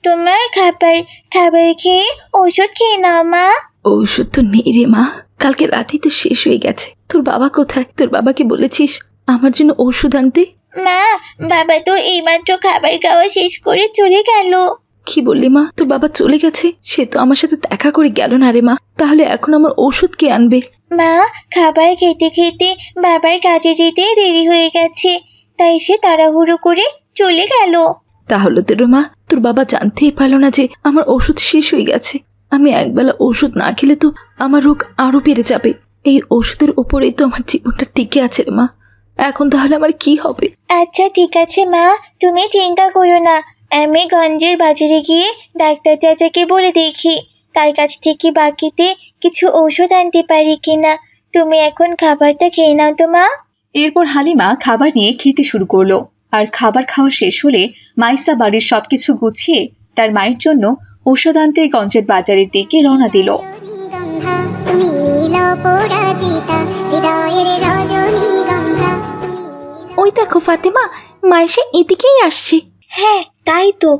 তোমার খাবার খাবার খেয়ে ওষুধ খেয়ে নাও মা। ঔষধ তো নেই রে মা, কালকে রাতেই তো শেষ হয়ে গেছে। তোর বাবা কোথায়? তোর বাবাকে বলেছিস আমার জন্য ওষুধ আনতে? মা, বাবা তো এইমাত্র খাবার খাওয়া শেষ করে চলে গেল। কি বললি মা? তোর বাবা চলে গেছে? সে তো আমার সাথে দেখা করে গেল না রে মা। তাহলে এখন আমার ওষুধ কে আনবে? মা, খাবার খেতে খেতে বাবার কাজে যেতে দেরি হয়ে গেছে, তাই সে তাড়াহুড়ো করে চলে গেল। তাহলে তো রে মা, তোর বাবা জানতেই পারলো না যে আমার ওষুধ শেষ হয়ে গেছে। আমি একবেলা ওষুধ না খেলে তো আমার রোগ আরো বেড়ে যাবে। এই ওষুধের উপরেই তো আমার জীবনটা টিকে আছে রে মা। এখন তাহলে আমার কি হবে? আচ্ছা ঠিক আছে মা, তুমি চিন্তা করো না। আমি গঞ্জের বাজারে গিয়ে ডাক্তার চাচাকে বলে দেখি তার কাছ থেকে বাকিতে কিছু ঔষধ আনতে পারি কিনা। তুমি এখন খাবারটা খেয়ে নাও তো মা। এরপর হালিমা খাবার নিয়ে খেতে শুরু করলো। আর খাবার খাওয়া শেষ হলে মাইসা বাড়ির সবকিছু গুছিয়ে তার মায়ের জন্য ঔষধ আনতে গঞ্জের বাজারের দিকে রওনা দিল। ওই দেখো ফাতেমা, মায়েশা এদিকেই আসছে। হ্যাঁ তাই তো।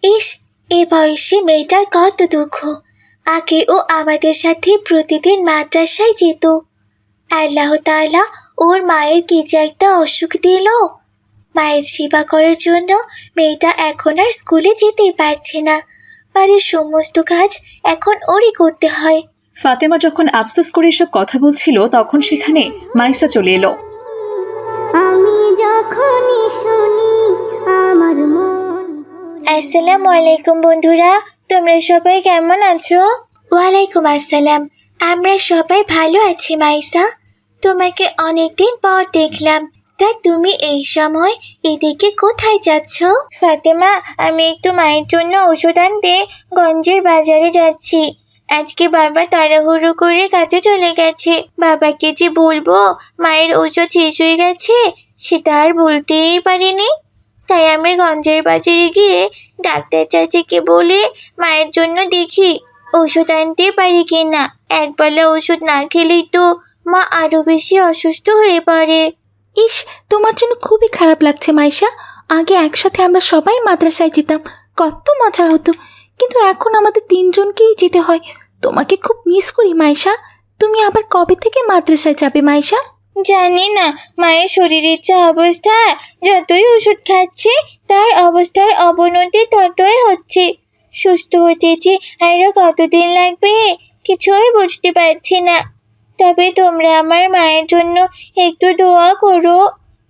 ইস, এ বয়সে মেয়েটার কত দুঃখ। আগে ও আমাদের সাথে প্রতিদিন মাদ্রাসায় যেত। আল্লাহ তাআলা ওর মায়ের কি যে একটা অসুখ দিল। মায়ের সেবা করার জন্য মেয়েটা এখন আর স্কুলে যেতেই পারছে না। বাড়ির সমস্ত কাজ এখন ওরই করতে হয়। ফাতেমা যখন আফসোস করে এসব কথা বলছিল তখন সেখানে মাইসা চলে এলো। আসসালামু আলাইকুম বন্ধুরা, তোমরা সবাই কেমন আছো? ওয়ালাইকুম আসসালাম, আমরা সবাই ভালো আছি মাইসা। তোমাকে অনেকদিন পর দেখলাম, তা তুমি এই সময় এদিকে কোথায় যাচ্ছ? ফাতেমা, আমি একটু মায়ের জন্য ওষুধ আনতে গঞ্জের বাজারে যাচ্ছি। আজকে বাবা তাড়াহুড়ো করে কাজে চলে গেছে। বাবাকে যে বলবো মায়ের ওষুধ শেষ হয়ে গেছে সেটা আর বলতেই পারিনি। তাই আমি গঞ্জের বাজারে গিয়ে ডাক্তার চাচিকে বলে মায়ের জন্য দেখি ওষুধ আনতে পারি কিনা। একবেলা ওষুধ না খেলেই তো মা আরো বেশি অসুস্থ হয়ে পড়ে। ইস, তোমার জন্য খুবই খারাপ লাগছে মাইশা। আগে একসাথে আমরা সবাই মাদ্রাসায় যেতাম, কত মজা হতো। কিন্তু এখন আমাদের তিনজনকেই যেতে হয়। তোমাকে খুব মিস করি মাইশা। তুমি আবার কবে থেকে মাদ্রাসায় যাবে মাইশা? জানি না, মায়ের শরীরের যা অবস্থা, যতই ওষুধ খাচ্ছে তার অবস্থার অবনতি ততই হচ্ছে। সুস্থ হতে যে আরো কতদিন লাগবে কিছুই বুঝতে পারছি না। তবে তোমরা আমার মায়ের জন্য একটু দোয়া করো,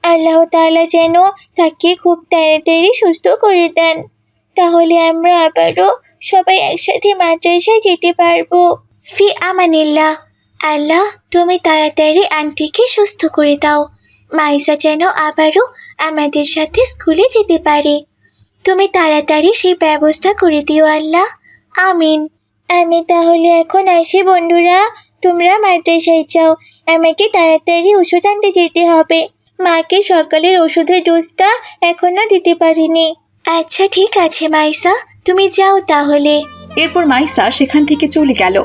আল্লাহ তাআলা যেন তাকে খুব তাড়াতাড়ি সুস্থ করে দেন। তাহলে আমরা আবারও সবাই একসাথে মাদ্রাসায় যেতে পারবো। ফি আমানিল্লাহ। আল্লাহ, তুমি তাড়াতাড়ি আন্টিকে সুস্থ করে দাও। মাইসা যেন আবারও আমাদের সাথে স্কুলে যেতে পারে। তুমি তাড়াতাড়ি সেই ব্যবস্থা করে দিও আল্লাহ, আমিন। আমি তাহলে এখন আসি বন্ধুরা, তোমরা মাদ্রাসায় যাও। আমাকে তাড়াতাড়ি ওষুধ আনতে যেতে হবে। মাকে সকালের ওষুধের ডোজটা এখনো দিতে পারিনি। আচ্ছা ঠিক আছে মাইসা, তুমি যাও তাহলে। এরপর মাইসা সেখান থেকে চলে গেল।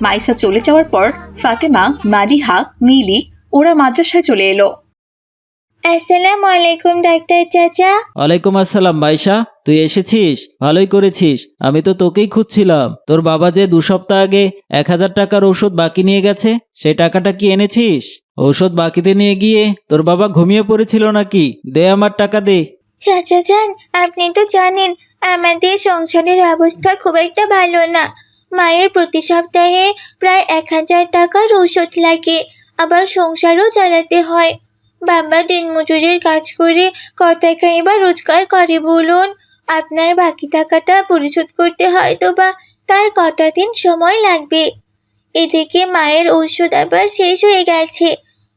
মাইসা চলে যাওয়ার পর ফাতেমা, মালিহা, মিলি ওরা মাদ্রাসায় চলে এলো। আসসালামু আলাইকুম ডাক্তার চাচা। ওয়ালাইকুম আসসালাম মাইশা, তুই এসেছিস, ভালোই করেছিস। আমি তো তোকেই খুঁজছিলাম। তোর বাবা যে 2 সপ্তাহ আগে 1000 টাকার ওষুধ বাকি নিয়ে গেছে, সেই টাকাটা কি এনেছিস? ঔষধ বাকিতে নিয়ে গিয়ে তোর বাবা ঘুমিয়ে পড়েছিল নাকি? দে আমার টাকা দে। চাচা যান, আপনি তো জানেন আমাদের সংসারের অবস্থা খুব একটা ভালো না। মায়ের প্রতি সপ্তাহে প্রায় 1000 টাকার ওষুধ লাগে, আবার সংসারও চালাতে হয়। বাবা দিনমজুরের কাজ করে ক টাকাই বা রোজগার করে বলুন? আপনার বাকি টাকাটা পরিশোধ করতে হয়তো বা তার কটা দিন সময় লাগবে। এদিকে মায়ের ওষুধ আবার শেষ হয়ে গেছে।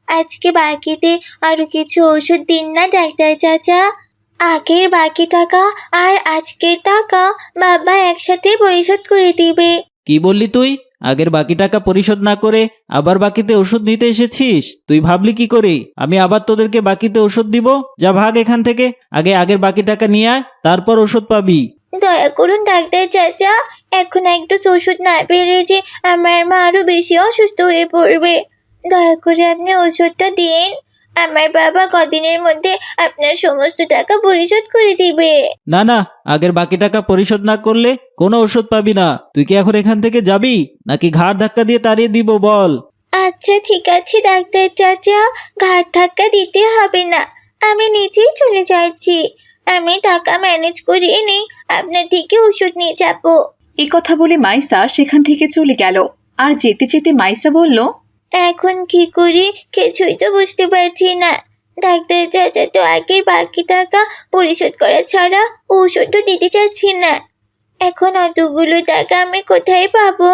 আজকে বাকিতে আরো কিছু ওষুধ দিন না ডাক্তার চাচা। আগের বাকি টাকা আর আজকের টাকা বাবা একসাথে পরিশোধ করে দিবে। কি বললি তুই? আগের বাকি টাকা পরিশোধ না করে আবার বাকিতে ওষুধ নিতে এসেছিস? তুই ভাবলি কি করে আমি আবার তোদেরকে বাকিতে ওষুধ দিব? যা ভাগ এখান থেকে। আগে আগের বাকি টাকা নিয়ে আয়, তারপর ওষুধ পাবি। দয়া করুন ডাক্তার চাচা, এখন একটা ওষুধ না পেলে যে আমার মা আরো বেশি অসুস্থ হয়ে পড়বে। দয়া করে আপনি ওষুধটা দিন, আমার বাবা কদিনের মধ্যে আপনার সমস্ত টাকা পরিশোধ করে দিবে। না না, আগের বাকি টাকা পরিশোধ না করলে কোনো ওষুধ পাবি না। তুই কি এখন এখান থেকে যাবি নাকি ঘাড় ধাক্কা দিয়ে তাড়িয়ে দিব বল? আচ্ছা ঠিক আছে ডাক্তার চাচা, ঘাট ধাক্কা দিতে হবে না, আমি নিজেই চলে যাচ্ছি। আমি টাকা ম্যানেজ করে এনে আপনার থেকে ওষুধ নিয়ে যাবো। এই কথা বলে মাইসা সেখান থেকে চলে গেল। আর যেতে যেতে মাইসা বলল, এখন কি করি কিছুই তো বুঝতে পারছি না। ডাক্তার চাচা তো আগের বাকি টাকা পরিশোধ করা ছাড়া ওষুধও দিতে চাচ্ছি না। এখন অতগুলো টাকা আমি কোথায় পাবো?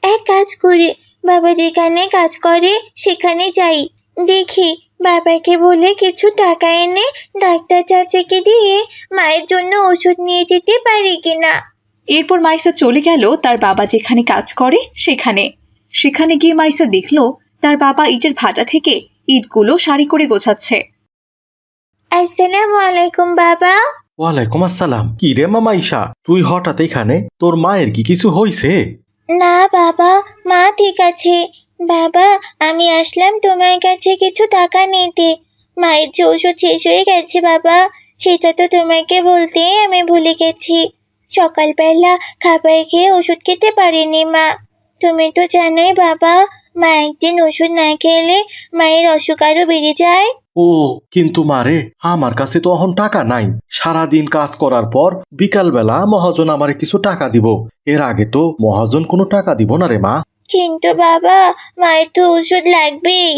এক কাজ করি, বাবা যেখানে কাজ করে সেখানে যাই, দেখি বাবাকে বলে কিছু টাকা এনে ডাক্তার চাচাকে দিয়ে মায়ের জন্য ওষুধ নিয়ে যেতে পারি কিনা। এরপর মাইসা চলে গেল তার বাবা যেখানে কাজ করে সেখানে। সেখানে গিয়ে মাইসা দেখল তার বাবা ইটের ভাটা থেকে ইটগুলো সারি করে গোছাচ্ছে। আসসালামু আলাইকুম বাবা। ওয়ালাইকুম আসসালাম। কি রে মামাইশা, তুই হঠাৎ এখানে? তোর মায়ের কি কিছু হইছে? না বাবা, মা ঠিক আছে। বাবা আমি আসলাম তোমার কাছে কিছু টাকা নিতে। মায়ের যে ওষুধ শেষ হয়ে গেছে বাবা, সেটা তো তোমাকে বলতেই আমি ভুলে গেছি। সকালবেলা খাবার খেয়ে ওষুধ খেতে পারিনি মা। তুমি তো জানোই বাবা, মা একদিন ওষুধ না খেলে মায়ের অসুখ আরো বেড়ে যায়। ও কিন্তু মারে, আমার কাছে তো এখন টাকা নাই। সারাদিন কাজ করার পর বিকালবেলা মহাজন আমারে কিছু টাকা দিব। এর আগে তো মহাজন কোনো টাকা দিব না রে মা। কিন্তু বাবা মায়ের তো ওষুধ লাগবেই।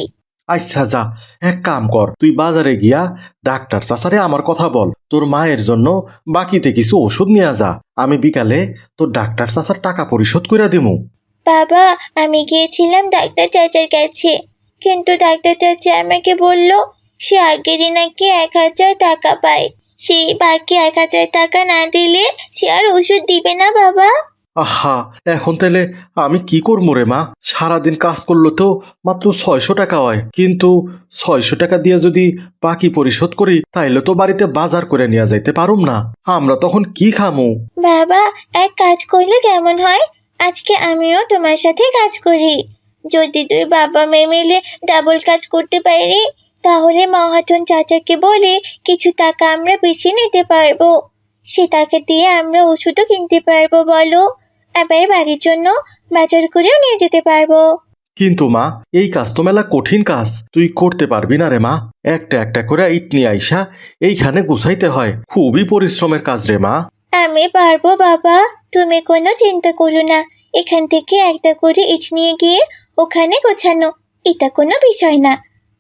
আচ্ছা যা, এক কাম কর, তুই বাজারে গিয়া ডাক্তার চাচারে আমার কথা বল, তোর মায়ের জন্য বাকিতে কিছু ওষুধ নিয়ে যা। আমি বিকালে তোর ডাক্তার চাচার টাকা পরিশোধ করে দিমু। বাবা আমি গিয়েছিলাম ডাক্তার চাচার কাছে, কিন্তু ডাক্তার চাচা আমাকে বলল সে আগেরই নাকি 1000 টাকা পায়, সেই বাকি 1000 টাকা না দিলে সে আর ওষুধ দিবে না বাবা। আহা, এখন তাহলে আমি কি করবো রে মা? সারাদিন কাজ করলো তো মাত্র 600 টাকা হয়, কিন্তু 600 টাকা দিয়ে যদি বাকি পরিশোধ করি তাইলে তো বাড়িতে বাজার করে নিয়ে যাইতে পারুম না। আমরা তখন কি খামু? বাবা এক কাজ করলে কেমন হয়, আজকে আমিও তোমার সাথে কাজ করি। যদি তুই বাবা মেয়ে মিলে ডাবল কাজ করতে পারি তাহলে মহাজন চাচাকে বলে কিছু টাকা আমরা বেশি নিতে পারবো। সে টাকা দিয়ে আমরা ওষুধও কিনতে পারবো বলো, আবার বাড়ির জন্য বাজার করেও নিয়ে যেতে পারবো। কিন্তু মা, এই কাজ তো মেলা কঠিন কাজ, তুই করতে পারবি না রে মা। একটা একটা করে ইট নিয়ে আইসা এইখানে গুছাইতে হয়, খুবই পরিশ্রমের কাজ রে মা। আমি পারবো বাবা, তুমি কোনো চিন্তা করো না। এখান থেকে একটা করে ইট নিয়ে গিয়ে ওখানে গোছানো, এটা কোনো বিষয় না।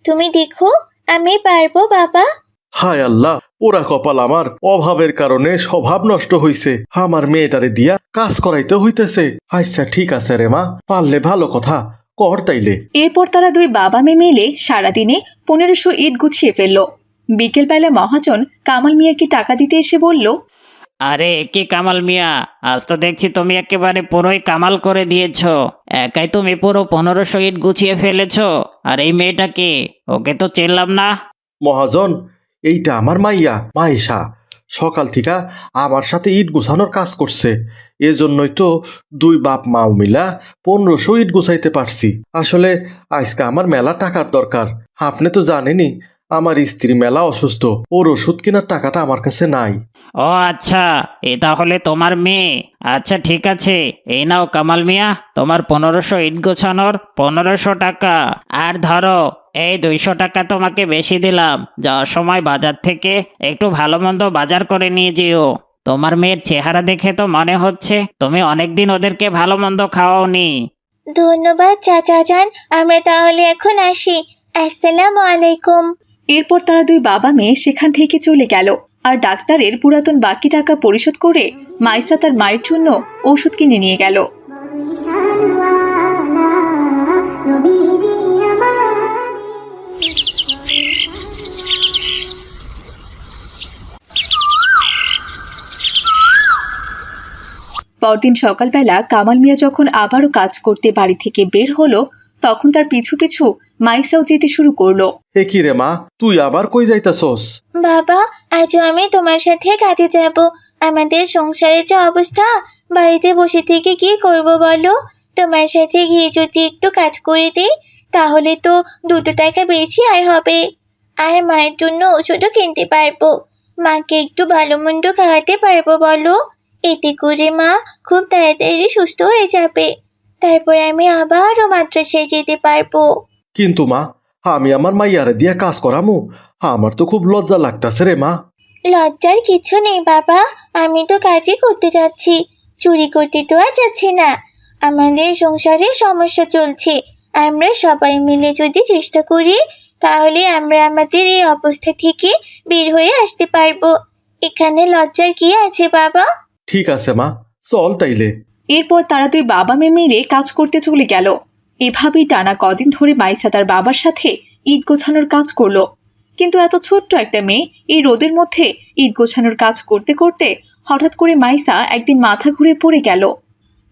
তুমি দেখো আমি পারবো বাবা। হায় আল্লাহ, ওরা কপাল আমার, অভাবের কারণে স্বভাব নষ্ট হইছে। আমার মেয়েটারে দিয়া কাজ করাইতে হইতেছে। আচ্ছা ঠিক আছে রে মা, পারলে ভালো কথা, কর তাইলে। এরপর তারা দুই বাবা মেয়ে মিলে সারাদিনে 1500 ইট গুছিয়ে ফেলল। বিকেলবেলা মহাজন কামাল মিয়াকে টাকা দিতে এসে বলল, আরে কি কামাল মিয়া, আজ তো দেখছি তুমি একেবারে পুরোই কামাল করে দিয়েছো। একাই তুমি পুরো 1500 ইট গুছিয়ে ফেলেছো। আর এই মেয়েটা কে? ওকে তো চিনলাম না। মহাজন, এইটা আমার মাইয়া মাইশা। সকাল থেকে আমার সাথে ইট গুছানোর কাজ করছে, এজন্যই তো দুই বাপ মাও মিলা 1500 ইট গুছাইতে পারছি। আসলে আজকে আমার মেলা টাকার দরকার। আপনি তো জানেনই আমার স্ত্রী মেলা অসুস্থ, ওর ওষুধ কেনার টাকাটা আমার কাছে নাই। ও আচ্ছা, এ তাহলে তোমার মেয়ে। আচ্ছা ঠিক আছে, এই নাও কামাল মিয়া, তোমার 1500 ইট গোছানোর 1500 টাকা। আর ধরো এই 200 টাকা তোমাকে বেশি দিলাম। যাওয়ার সময় বাজার থেকে একটু ভালো মন্দ বাজার করে নিয়ে যেও। তোমার মেয়ের চেহারা দেখে তো মনে হচ্ছে তুমি অনেকদিন ওদেরকে ভালো মন্দ খাওয়াওনি। ধন্যবাদ চাচা যান, আমরা তাহলে এখন আসি। আসসালামু আলাইকুম। এরপর তারা দুই বাবা মেয়ে সেখান থেকে চলে গেল। আর ডাক্তারের পুরাতন বাকি টাকা পরিশোধ করে মাইসা তার মায়ের জন্য ওষুধ কিনে নিয়ে গেল। পরদিন সকালবেলা কামাল মিয়া যখন আবারও কাজ করতে বাড়ি থেকে বের হলো, তখন তার পিছু পিছু মাইসাও যেতে শুরু করলো। এ কি রে মা, তুই আবার কই যাইতাছস? বাবা আজও আমি তোমার সাথে কাজে যাব। আমাদের সংসারের যে অবস্থা, বাড়িতে বসে থেকে কি করব বলো? তোমার সাথে গিয়ে যদি একটু কাজ করে দিই তাহলে তো 2 টাকা বেশি আয় হবে। আর মায়ের জন্য ওষুধও কিনতে পারবো। মাকে একটু ভালো মন্দ খাওয়াতে পারবো বলো। এতে করে মা খুব তাড়াতাড়ি সুস্থ হয়ে যাবে। তারপর আমি আবারও মাদ্রাসায় যেতে পারবো। কিন্তু মা, আমি আমার মাইয়ারে দিয়া কাজ করামু? আমার তো খুব লজ্জা লাগতাছে রে মা। লজ্জার কিছু নেই বাবা, আমি তো কাজই করতে যাচ্ছি, চুরি করতে তো আর যাচ্ছি না। আমাদের সংসারে সমস্যা চলছে, আমরা সবাই মিলে যদি চেষ্টা করি তাহলে আমরা আমাদের এই অবস্থা থেকে বের হয়ে আসতে পারবো। এখানে লজ্জার কি আছে বাবা? ঠিক আছে মা, চল তাইলে। এরপর তারা দুই বাবা মেয়ে মিলে কাজ করতে চলে গেল। এভাবেই টানা কদিন ধরে মাইসা তার বাবার সাথে ইট গোছানোর কাজ করলো। কিন্তু এত ছোট্ট একটা মেয়ে এই রোদের মধ্যে ইট গোছানোর কাজ করতে করতে হঠাৎ করে মাইসা একদিন মাথা ঘুরে পড়ে গেল।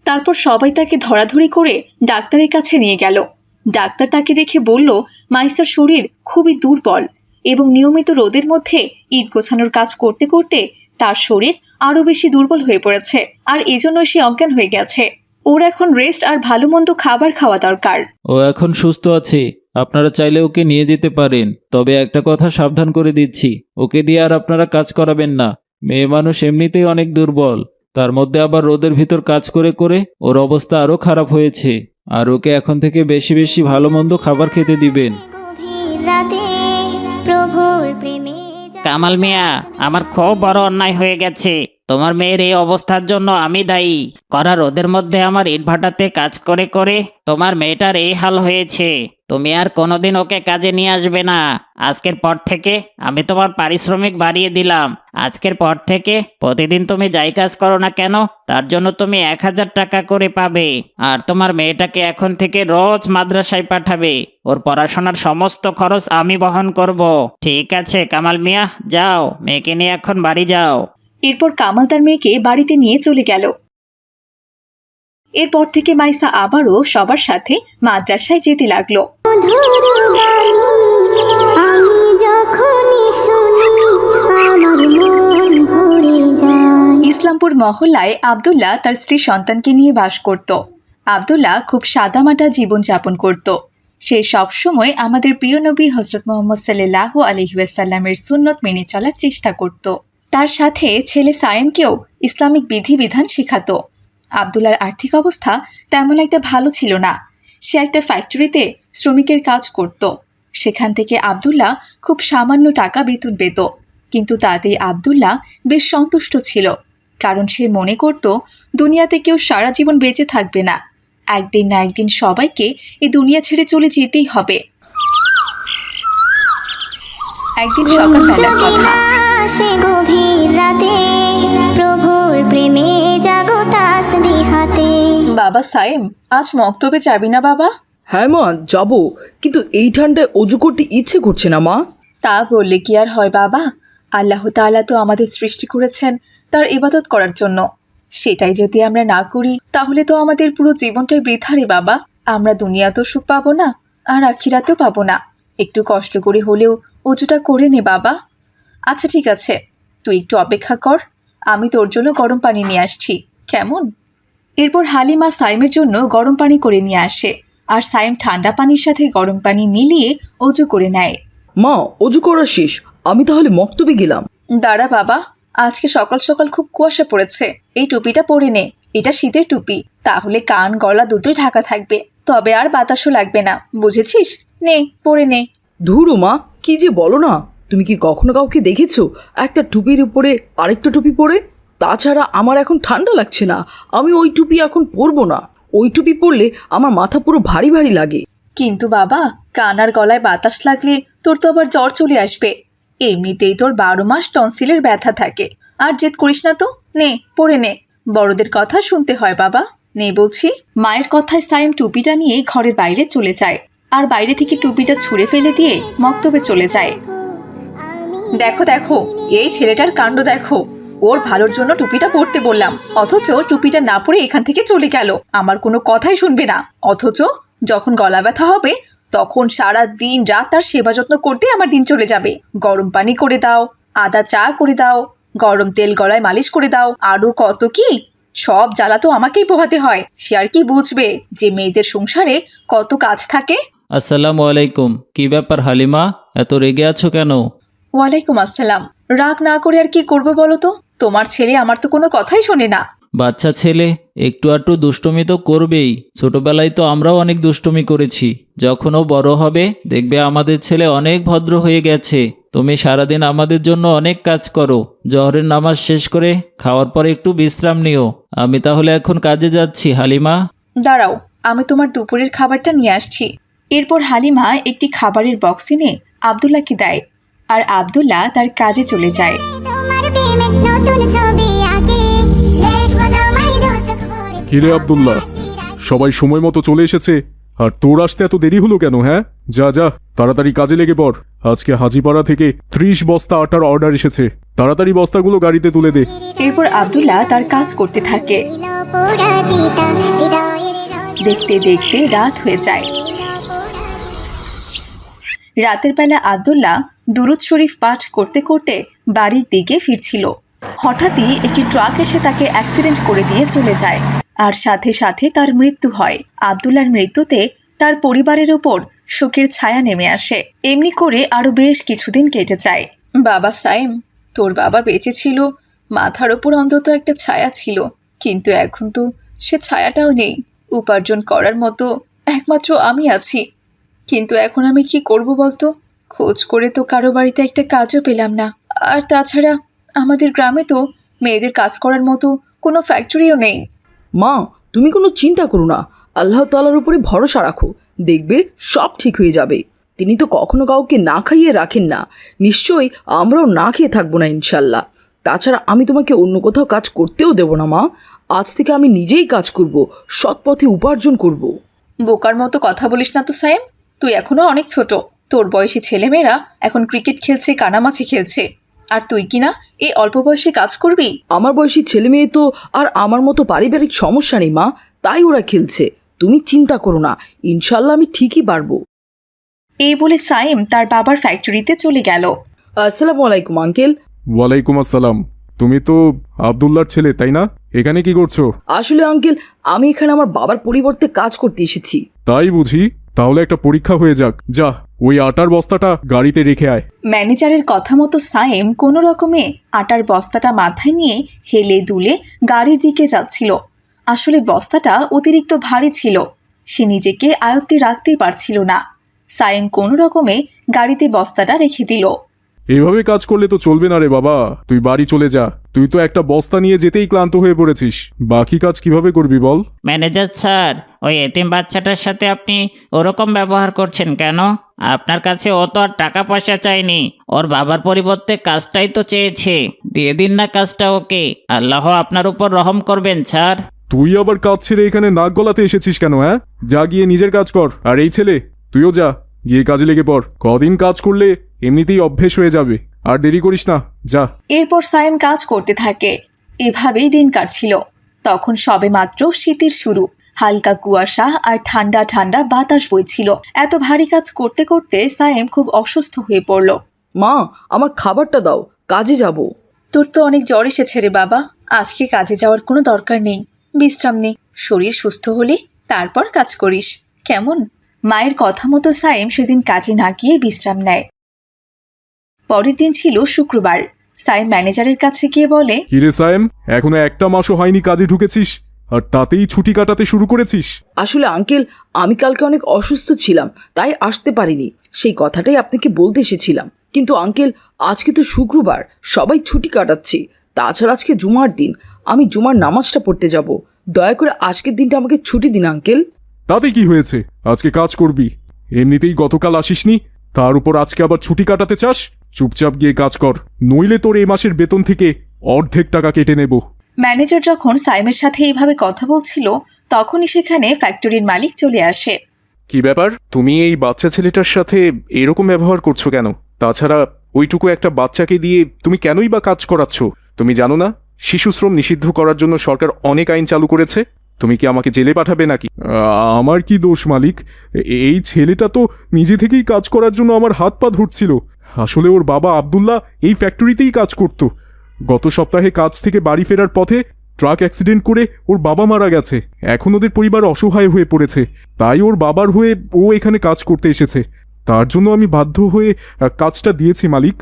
তারপর সবাই তাকে ধরাধরি করে ডাক্তারের কাছে নিয়ে গেল। ডাক্তার তাকে দেখে বলল মাইসার শরীর খুবই দুর্বল এবং নিয়মিত রোদের মধ্যে ইট গোছানোর কাজ করতে করতে তার শরীর আরো বেশি দুর্বল হয়ে পড়েছে, আর এজন্য সে অজ্ঞান হয়ে গেছে। ওর এখন রেস্ট আর ভালো মন্দ খাবার খাওয়া দরকার। ও এখন সুস্থ আছে, আপনারা চাইলে ওকে নিয়ে যেতে পারেন। তবে একটা কথা সাবধান করে দিচ্ছি, ওকে দিয়ে আর আপনারা কাজ করাবেন না। মেয়ে মানুষ এমনিতেই অনেক দুর্বল, তার মধ্যে আবার রোদের ভিতর কাজ করে করে ওর অবস্থা আরো খারাপ হয়েছে। আর ওকে এখন থেকে বেশি বেশি ভালো মন্দ খাবার খেতে দিবেন। কামাল মিয়া, আমার খুব বড় অন্যায় হয়ে গেছে। তোমার মেয়ের এই অবস্থার জন্য আমি দায়ী। কড়া রোদের মধ্যে আমার ইটভাটাতে কাজ করে করে তোমার মেয়েটার এই হাল হয়েছে। তুমি আর কোনোদিন ওকে কাজে নিয়ে আসবে না। আজকের পর থেকে আমি তোমার পারিশ্রমিক বাড়িয়ে দিলাম। আজকের পর থেকে প্রতিদিন তুমি যাই কাজ করো না কেন তার জন্য তুমি 1000 টাকা করে পাবে। আর তোমার মেয়েটাকে এখন থেকে রোজ মাদ্রাসায় পাঠাবে। ওর পড়াশোনার সমস্ত খরচ আমি বহন করব। ঠিক আছে কামাল মিয়া, যাও, মেয়েকে নিয়ে এখন বাড়ি যাও। এরপর কামাল তার মেয়েকে বাড়িতে নিয়ে চলে গেল। এরপর থেকে মাইসা আবারও সবার সাথে মাদ্রাসায় যেতে লাগলো। ইসলামপুর মহল্লায় আব্দুল্লাহ তার স্ত্রী সন্তানকে নিয়ে বাস করত। আব্দুল্লাহ খুব সাদামাটা জীবনযাপন করত। সে সবসময় আমাদের প্রিয় নবী হযরত মুহাম্মদ সাল্লাল্লাহু আলাইহি ওয়াসাল্লামের সুন্নত মেনে চলার চেষ্টা করত। তার সাথে ছেলে সায়েমকেও ইসলামিক বিধিবিধান শেখাতো। আব্দুল্লাহর আর্থিক অবস্থা তেমন একটা ভালো ছিল না। সে একটা ফ্যাক্টরিতে শ্রমিকের কাজ করত। সেখান থেকে আব্দুল্লাহ খুব সামান্য টাকা বেতন পেত, কিন্তু তাতেই আব্দুল্লাহ বেশ সন্তুষ্ট ছিল, কারণ সে মনে করত দুনিয়াতে কেউ সারা জীবন বেঁচে থাকবে না, একদিন না একদিন সবাইকে এই দুনিয়া ছেড়ে চলে যেতেই হবে। একদিন সকালবেলার কথা। বাবা সায়েম, আজ মক্তবে যাবি না বাবা? হ্যাঁ মা, যাবো, কিন্তু এই ঠান্ডায় অজু করতে ইচ্ছে করছে না মা। তা বললে কি আর হয় বাবা, আল্লাহ তাআলা তো আমাদের সৃষ্টি করেছেন তার ইবাদত করার জন্য। সেটাই যদি আমরা না করি তাহলে তো আমাদের পুরো জীবনটাই বৃথা রে বাবা। আমরা দুনিয়াতেও সুখ পাবো না আর আখিরাতেও পাবো না। একটু কষ্ট করে হলেও অজুটা করে নে বাবা। আচ্ছা ঠিক আছে, তুই একটু অপেক্ষা কর, আমি তোর জন্য গরম পানি নিয়ে আসছি, কেমন? এরপর হালিমা সাইমের জন্য গরম পানি করে নিয়ে আসে, আর সাইম ঠান্ডা পানির সাথে গরম পানি মিলিয়ে অজু করে নেয়। মা, অজু করা শেষ, আমি তাহলে মক্তবে গেলাম। দাঁড়া বাবা, আজকে সকাল সকাল খুব কুয়াশা পড়েছে, এই টুপিটা পরে নে। এটা শীতের টুপি, তাহলে কান গলা দুটোই ঢাকা থাকবে, তবে আর বাতাসও লাগবে না, বুঝেছিস? নে, পরে নে। ধুরু মা, কি যে বলো না। তুমি কি কখনো কাউকে দেখেছো একটা টুপির উপরে আরেকটা টুপি পরে? তাছাড়া আমার এখন ঠান্ডা লাগছে না, আমি ওই টুপি এখন পরবো না। ওই টুপি পরলে আমার মাথা পুরো ভারী ভারী লাগে। কিন্তু বাবা, কান আর গলায় বাতাস লাগলে তোর তো আবার জ্বর চলে আসবে। এমনিতেই তোর 12 মাস টনসিলের ব্যথা থাকে। আর জেদ করিস না তো, নে পরে নে। বড়দের কথা শুনতে হয় বাবা, নে বলছি। মায়ের কথায় সাইম টুপিটা নিয়ে ঘরের বাইরে চলে যায়, আর বাইরে থেকে টুপিটা ছুঁড়ে ফেলে দিয়ে মক্তবে চলে যায়। দেখো দেখো, এই ছেলেটার কাণ্ড দেখো, ওর ভালোর জন্য টুপিটা পরতে বললাম, অথচ টুপিটা না পরে এখান থেকে চলে গেল। আমার কোনো কথাই শুনবে না, অথচ যখন গলা ব্যথা হবে তখন সারা দিন রাত তার সেবা যত্ন করতে আমার দিন চলে যাবে। গরম পানি করে দাও, আদা চা করে দাও, গরম তেল গলায় মালিশ করে দাও, আরো কত কি। সব জ্বালা তো আমাকেই পোহাতে হয়। সে আর কি বুঝবে যে মেয়েদের সংসারে কত কাজ থাকে। আসসালামু আলাইকুম। কি ব্যাপার হালিমা, এত রেগে আছো কেন? ওয়ালাইকুম আসসালাম। রাগ না করে আর কি করবো বলো তো? তোমার ছেলে আমার তো কোনো কথাই শোনে না। বাচ্চা ছেলে একটু আধটু দুষ্টুমি তো করবেই। ছোটবেলায় তো আমরাও অনেক দুষ্টুমি করেছি। যখন ও বড় হবে দেখবে আমাদের ছেলে অনেক ভদ্র হয়ে গেছে। তুমি সারাদিন আমাদের জন্য অনেক কাজ করো। জহরের নামাজ শেষ করে খাওয়ার পরে একটু বিশ্রাম নিও। আমি তাহলে এখন কাজে যাচ্ছি হালিমা। দাঁড়াও, আমি তোমার দুপুরের খাবারটা নিয়ে আসছি। এরপর হালিমা একটি খাবারের বক্স এনে আব্দুল্লাহকে দেয়, আর আব্দুল্লাহ তার কাজে চলে যায়। কিরে আব্দুল্লাহ, সবাই সময় মতো চলে এসেছে, আর তোর আসতে এত দেরি হলো কেন? হ্যাঁ, যা যা তাড়াতাড়ি কাজে লেগে পড়। আজকে হাজিপাড়া থেকে 30 বস্তা আটার অর্ডার এসেছে, তাড়াতাড়ি বস্তাগুলো গাড়িতে তুলে দে। এরপর আব্দুল্লাহ তার কাজ করতে থাকে। দেখতে দেখতে রাত হয়ে যায়। রাতের বেলা আব্দুল্লাহ দুরুদ শরীফ পাঠ করতে করতে বাড়ির দিকে ফিরছিল। হঠাৎই একটি ট্রাক এসে তাকে অ্যাক্সিডেন্ট করে দিয়ে চলে যায়, আর সাথে সাথে তার মৃত্যু হয়। আব্দুল্লাহর মৃত্যুতে তার পরিবারের উপর শোকের ছায়া নেমে আসে। এমনি করে আরো বেশ কিছুদিন কেটে যায়। বাবা সাইম, তোর বাবা বেঁচে ছিল, মাথার ওপর অন্তত একটা ছায়া ছিল, কিন্তু এখন তো সে ছায়াটাও নেই। উপার্জন করার মতো একমাত্র আমি আছি, কিন্তু এখন আমি কি করব বলতো? খোঁজ করে তো কারো বাড়িতে একটা কাজও পেলাম না। আর তাছাড়া আমাদের গ্রামে তো মেয়েদের কাজ করার মতো কোনো ফ্যাক্টরিও নেই। মা, তুমি কোনো চিন্তা করো না, আল্লাহ তাআলার উপরে ভরসা রাখো, দেখবে সব ঠিক হয়ে যাবে। তিনি তো কখনো কাউকে না খাইয়ে রাখেন না, নিশ্চয়ই আমরাও না খেয়ে থাকবো না ইনশাল্লাহ। তাছাড়া আমি তোমাকে অন্য কোথাও কাজ করতেও দেবো না মা, আজ থেকে আমি নিজেই কাজ করব, সৎ পথে উপার্জন করব। বোকার মতো কথা বলিস না তো সাইম, তুই এখনো অনেক ছোট। তোর বয়সী ছেলেমেয়েরা এখন ক্রিকেট খেলছে, কানামাছি খেলছে, আর তুই কিনা এই অল্প বয়সে কাজ করবি? আমার বয়সী ছেলে মেয়ে তো আর আমার মতো পারিবারিক সমস্যা নেই মা, তাই ওরা খেলছে। তুমি চিন্তা করো না, ইনশাল্লাহ আমি ঠিকই পারবো। এই বলে সাইম তার বাবার ফ্যাক্টরিতে চলে গেল। আসসালামু আলাইকুম আঙ্কেল। ওয়ালাইকুম আসসালাম। তুমি তো আব্দুল্লাহর ছেলে, তাই না? এখানে কি করছো? আসলে আঙ্কেল, আমি এখানে আমার বাবার পরিবর্তে কাজ করতে এসেছি। তাই বুঝি, তাহলে একটা পরীক্ষা হয়ে যাক। যা, ওই আটার বস্তাটা গাড়িতে রেখে আয়। ম্যানেজারের কথা মতো সাইম কোনো রকমে আটার বস্তাটা মাথায় নিয়ে হেলে দুলে গাড়ির দিকে যাচ্ছিল। আসলে বস্তাটা অতিরিক্ত ভারী ছিল, সে নিজেকে আয়ত্তে রাখতেই পারছিল না। সাইম কোনো রকমে গাড়িতে বস্তাটা রেখে দিল। এভাবে কাজ করলে তো চলবে না রে বাবা, তুই বাড়ি চলে যা। তুই তো একটা বস্তা নিয়ে যেতেই ক্লান্ত হয়ে পড়েছিস, বাকি কাজ কিভাবে করবি বল? ম্যানেজার স্যার, ওই এতিম বাচ্চাটার সাথে আপনি ওরকম ব্যবহার করছেন কেন? আপনার কাছে ও তো আর টাকা পয়সা চায়নি, ওর বাবার পরিবর্তে কাজটাই তো চেয়েছে। দিয়ে দিন না কাজটা ওকে, আল্লাহ আপনার উপর রহম করবেন স্যার। তুই আবার কাজ ছেড়ে এখানে নাক গলাতে এসেছিস কেন? হ্যাঁ, যা গিয়ে নিজের কাজ কর। আর এই ছেলে, তুইও যা, গিয়ে কাজে লেগে পড়। কদিন কাজ করলে এমনিতেই অভ্যেস হয়ে যাবে। আর দেরি করিস না, যা। এরপর সাইম কাজ করতে থাকে। এভাবেই দিন কাটছিল। তখন সবেমাত্র শীতের শুরু। হালকা কুয়াশা আর ঠান্ডা ঠান্ডা বাতাস বইছিল। এত ভারী কাজ করতে করতে সাইম খুব অসুস্থ হয়ে পড়ল। মা, আমার খাবারটা দাও, কাজে যাব। তোর তো অনেক জ্বর এসেছে রে বাবা, আজকে কাজে যাওয়ার কোনো দরকার নেই। বিশ্রাম নে, শরীর সুস্থ হলে তারপর কাজ করিস, কেমন? মায়ের কথা মতো সাইম সেদিন কাজে না গিয়ে বিশ্রাম নেয়। পরের দিন ছিল শুক্রবার। সাইম ম্যানেজারের কাছে গিয়ে বলে, কিরে সাইম, এখনো একটা মাসও হয়নি কাজে ঢুকেছিস, আর তাতেই ছুটি কাটাতে শুরু করেছিস? আসলে আঙ্কেল, আমি কালকে অনেক অসুস্থ ছিলাম, তাই আসতে পারিনি। সেই কথাটাই আপনাকে বলতে এসেছিলাম। কিন্তু আঙ্কেল, আজকে তো শুক্রবার, সবাই ছুটি কাটাচ্ছি। তাছাড়া আজকে জুমার দিন, আমি জুমার নামাজটা পড়তে যাব। দয়া করে আজকের দিনটা আমাকে ছুটি দিন আঙ্কেল। তাতে কি হয়েছে, আজকে কাজ করবি। এমনিতেই গতকাল আসিসনি, তার উপর আজকে আবার ছুটি কাটাতে চাস? চুপচাপ গিয়ে কাজ কর, নইলে তোর এই মাসের বেতন থেকে অর্ধেক টাকা কেটে নেব। ম্যানেজার যখন সাইমের সাথে এইভাবে কথা বলছিল, তখনই সেখানে ফ্যাক্টরির মালিক চলে আসে। কি ব্যাপার, তুমি এই বাচ্চা ছেলেটার সাথে এরকম ব্যবহার করছো কেন? তাছাড়া ওইটুকু একটা বাচ্চাকে দিয়ে তুমি কেনই বা কাজ করাচ্ছ? তুমি জানো না শিশুশ্রম নিষিদ্ধ করার জন্য সরকার অনেক আইন চালু করেছে? তুমি কি আমাকে জেলে পাঠাবে নাকি? আমার কি দোষ মালিক? এই ছেলেটা তো নিজে থেকেই কাজ করার জন্য আমার হাত পা ধরছিল। আসলে ওর বাবা আব্দুল্লাহ এই ফ্যাক্টরিতেই কাজ করত। গত সপ্তাহে কাজ থেকে বাড়ি ফেরার পথে ট্রাক অ্যাক্সিডেন্ট করে ওর বাবা মারা গেছে। এখন ওদের পরিবার অসহায় হয়ে পড়েছে, তাই ওর বাবার হয়ে ও এখানে কাজ করতে এসেছে। তার জন্য আমি বাধ্য হয়ে কাজটা দিয়েছি মালিক।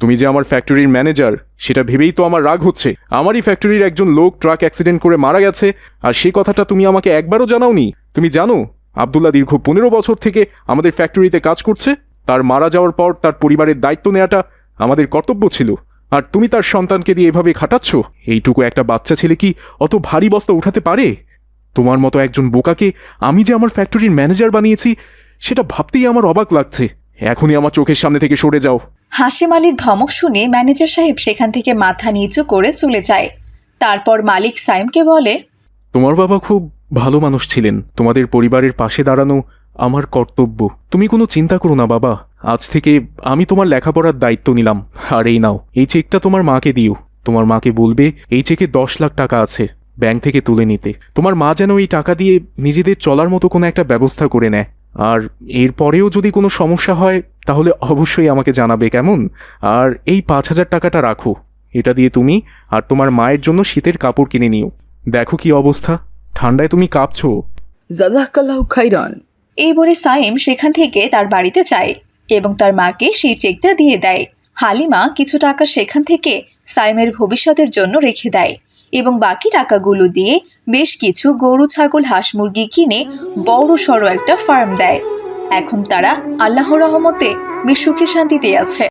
তুমি যে আমার ফ্যাক্টরির ম্যানেজার সেটা ভেবেই তো আমার রাগ হচ্ছে। আমারই ফ্যাক্টরির একজন লোক ট্রাক অ্যাক্সিডেন্ট করে মারা গেছে, আর সেই কথাটা তুমি আমাকে একবারও জানাওনি। তুমি জানো আব্দুল্লাহ দীর্ঘ 15 বছর থেকে আমাদের ফ্যাক্টরিতে কাজ করছে। তার মারা যাওয়ার পর তার পরিবারের দায়িত্ব নেওয়াটা আমাদের কর্তব্য ছিল, আর তুমি তার সন্তানকে দিয়ে এভাবে খাটাচ্ছ। এইটুকু একটা বাচ্চা ছেলে কি অত ভারী বস্তা উঠাতে পারে? তোমার মতো একজন বোকাকে আমি যে আমার ফ্যাক্টরির ম্যানেজার বানিয়েছি সেটা ভাবতেই আমার অবাক লাগছে। এখনই আমার চোখের সামনে থেকে সরে যাও। হাসিম আলীর ধমক শুনে ম্যানেজার সাহেব সেখান থেকে মাথা নিচু করে চলে যায়। তারপর মালিক সাইমকে বলে, তোমার বাবা খুব ভালো মানুষ ছিলেন, তোমাদের পরিবারের পাশে দাঁড়ানো আমার কর্তব্য। তুমি কোনো চিন্তা করো না বাবা, আজ থেকে আমি তোমার লেখাপড়ার দায়িত্ব নিলাম। আর এই নাও, এই চেকটা তোমার মাকে দিও। তোমার মাকে বলবে এই চেকে 10 লাখ টাকা আছে, ব্যাংক থেকে তুলে নিতে। তোমার মা যেন এই টাকা দিয়ে নিজেদের চলার মতো কোনো একটা ব্যবস্থা করে নেয়। আর এরপরেও যদি কোনো সমস্যা হয় তাহলে অবশ্যই আমাকে জানাবে, কেমন? আর এই 5,000 টাকাটা রাখো, এটা দিয়ে তুমি আর তোমার মায়ের জন্য শীতের কাপড় কিনে নিও। দেখো কি অবস্থা, ঠান্ডায় তুমি কাঁপছো। জাযাকাল্লাহু খাইরান। এই বলে সাইম সেখান থেকে তার বাড়িতে যায় এবং তার মাকে সেই চেকটা দিয়ে দেয়। হালিমা কিছু টাকা সেখান থেকে সাইমের ভবিষ্যতের জন্য রেখে দেয় এবং বাকি টাকাগুলো দিয়ে বেশ কিছু গরু, ছাগল, হাঁস, মুরগি কিনে বড় সড়ো একটা ফার্ম দেয়। এখন তারা আল্লাহর রহমতে বেশ সুখে শান্তিতে আছে।